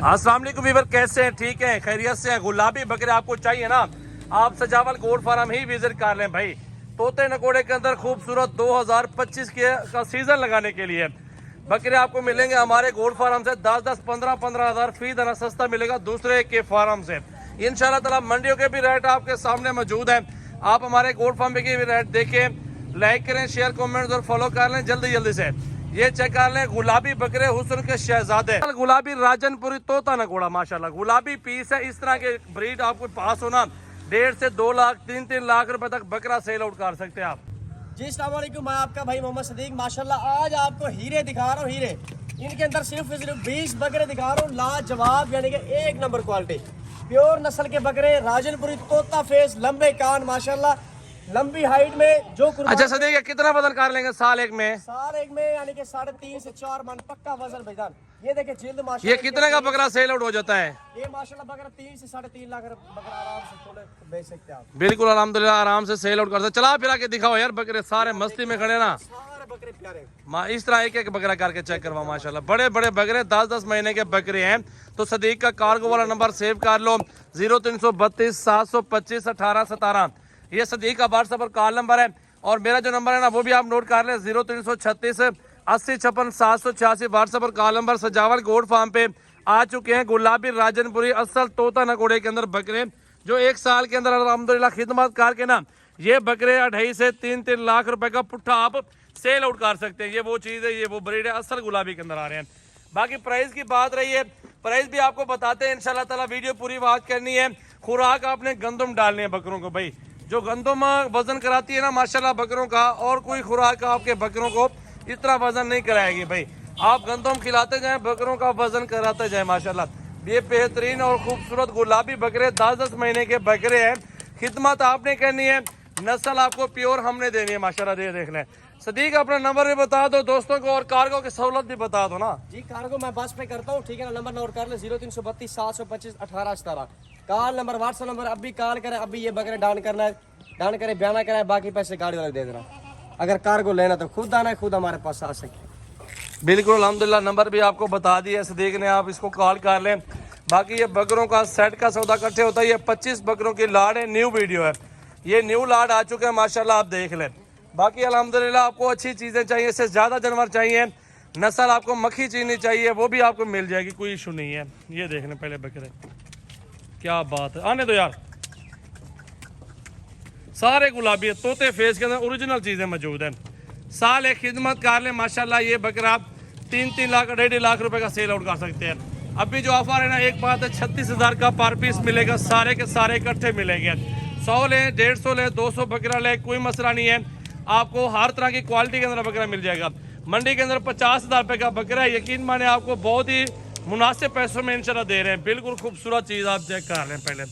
अस्सलाम वालेकुम वीवर, कैसे हैं? ठीक है, खैरियत से हैं? गुलाबी बकरे आपको चाहिए ना, आप सजावल गोट फार्म ही विजिट कर लें भाई। तोते नकोड़े के अंदर खूबसूरत 2025 का सीजन लगाने के लिए बकरे आपको मिलेंगे हमारे गोट फार्म से। 10-10, 15-15 हज़ार फी दाना सस्ता मिलेगा दूसरे के फार्म से। इंशाल्लाह ताला मंडियों के भी रेट आपके सामने मौजूद है। आप हमारे गोट फार्म के भी रेट देखें, लाइक करें, शेयर, कमेंट्स और फॉलो कर लें जल्दी जल्दी से। ये चेक कर लें, गुलाबी बकरे हुस्न के शहजादे, गुलाबी राजनपुरी तोता नकोड़ा माशाल्लाह गुलाबी पीस है। इस तरह के ब्रीड आपको पास होना 1.5 से 2 लाख 3-3 लाख रुपए तक बकरा सेल आउट कर सकते हैं आप। जी अस्सलाम वालेकुम, मैं आपका भाई मोहम्मद सदीक। माशाल्लाह आज आपको हीरे दिखा रहा हूँ। हीरे इनके अंदर सिर्फ 20 बकरे दिखा रहा हूँ, लाजवाब यानी कि एक नंबर क्वालिटी प्योर नस्ल के बकरे, राजनपुरी तोता फेस, लंबे कान माशाल्लाह, लंबी हाइट में जो। अच्छा सदीक, कितना वजन कर लेंगे साल एक में? साल एक में यानी कि 3.5 से 4 मन पक्का वजन भाईजान। ये देखिए जिल्द माशाल्लाह। ये कितने का बकरा सेल आउट हो जाता है? ये माशाल्लाह बकरा 3 से 3.5 लाख बकरा आराम से तोले बेच सकते हैं आप। बिल्कुल अल्हम्दुलिल्लाह आराम से सेल आउट करते। चला फिरा के दिखाओ यार, बकरे सारे मस्ती में खड़े ना, सारे बकरे प्यारे। इस तरह एक एक बकरा करके चेक करवा माशाल्लाह। बड़े बड़े बकरे 10-10 महीने के बकरे हैं। तो सदीक का कार्गो वाला नंबर सेव कर लो, 0332 725 1817। ये सदीक का व्हाट्सएप और कॉल नंबर है। और मेरा जो नंबर है ना वो भी आप नोट कर लें, 0336 80 56 786 व्हाट्सएप और कॉल नंबर। सजावल गोट फार्म पे आ चुके हैं गुलाबी राजनपुरी असल तोता नकोड़े के अंदर बकरे, जो 1 साल के अंदर अल्हम्दुलिल्लाह खिदमत करके ना ये बकरे 2.5 से 3-3 लाख रुपए का पुट्ठा आप सेल आउट कर सकते हैं। ये वो चीज़ है, ये वो ब्रीड है, असल गुलाबी के अंदर आ रहे हैं। बाकी प्राइस की बात रही है, प्राइस भी आपको बताते हैं इंशाल्लाह ताला। वीडियो पूरी बात करनी है। खुराक आपने गंदम डालनी है बकरों को भाई, जो गंदम वजन कराती है ना माशाल्लाह बकरों का, और कोई खुराक आपके बकरों को इस तरह वजन नहीं कराएगी भाई। आप गंदम खिलाते जाएं, बकरों का वजन कराते जाएं माशाल्लाह। ये बेहतरीन और खूबसूरत गुलाबी बकरे 10-10 महीने के बकरे हैं। खिदमत आपने करनी है, नस्ल आपको प्योर हमने देनी है माशाल्लाह। देख लें सदीक, अपना नंबर भी बता दो दोस्तों को और कार्गो की सहूलत भी बता दो ना। जी कार्गो मैं बस पे करता हूँ, ठीक है ना। नंबर नोट कर ले, 0332 725 1817 कॉल नंबर, व्हाट्सएप नंबर। अभी कॉल करें, अभी ये बकरे डाउन करना है, डाउन करे, बयाना कराए, बाकी पैसे गाड़ी वाले दे देना। अगर कार्गो लेना तो खुद आना है, खुद हमारे पास आ सके। बिल्कुल अल्हम्दुलिल्लाह, नंबर भी आपको बता दिया सदीक ने, आप इसको कॉल कर लें। बाकी ये बकरों का सेट का सौदा इकट्ठे होता है। ये 25 बकरों की लाड है, न्यू वीडियो है, ये न्यू लाड आ चुके हैं माशाल्लाह, आप देख लें। बाकी अल्हम्दुलिल्लाह आपको अच्छी चीज़ें चाहिए, इससे ज़्यादा जानवर चाहिए, नस्ल आपको मक्खी चीनी चाहिए, वो भी आपको मिल जाएगी, कोई इशू नहीं है। ये देख लें पहले बकरे, क्या बात है। आने दो यार, सारे गुलाबी है, तोते फेस के अंदर ओरिजिनल चीज़ें मौजूद हैं। साल एक खिदमत कर लें माशाल्लाह, ये बकरा 3-3 लाख 2.5 लाख रुपए का सेल आउट कर सकते हैं। अभी जो ऑफर है ना, एक बात है, 36,000 का पर पीस मिलेगा, सारे के सारे इकट्ठे मिलेंगे। 100 लें, 150 लें, 200 बकरा लें, कोई मसला नहीं है। आपको हर तरह की क्वालिटी के अंदर बकरा मिल जाएगा। मंडी के अंदर 50,000 रुपये का बकरा है, यकीन माने आपको बहुत ही मुनासिब पैसों में इंशाल्लाह दे रहे हैं। बिल्कुल खूबसूरत चीज़ आप चेक कर लें। पहले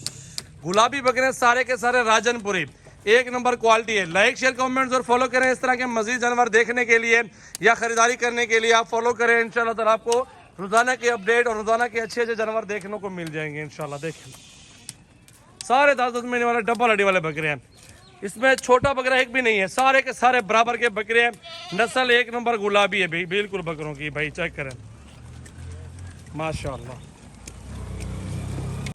गुलाबी बकरे सारे के सारे राजनपुरी, एक नंबर क्वालिटी है। लाइक शेयर कमेंट्स और फॉलो करें इस तरह के मजीद जानवर देखने के लिए या खरीदारी करने के लिए। आप फॉलो करें, इंशाल्लाह ताला आपको रोजाना के अपडेट और रोजाना के अच्छे अच्छे जानवर देखने को मिल जाएंगे इंशाल्लाह। देखें सारे 10-10 महीने वाले डबल हड्डी वाले बकरे हैं, इसमें छोटा बकरा एक भी नहीं है, सारे के सारे बराबर के बकरे हैं। नस्ल एक नंबर गुलाबी है भाई, बिल्कुल बकरों की भाई, चेक करें माशाल्लाह।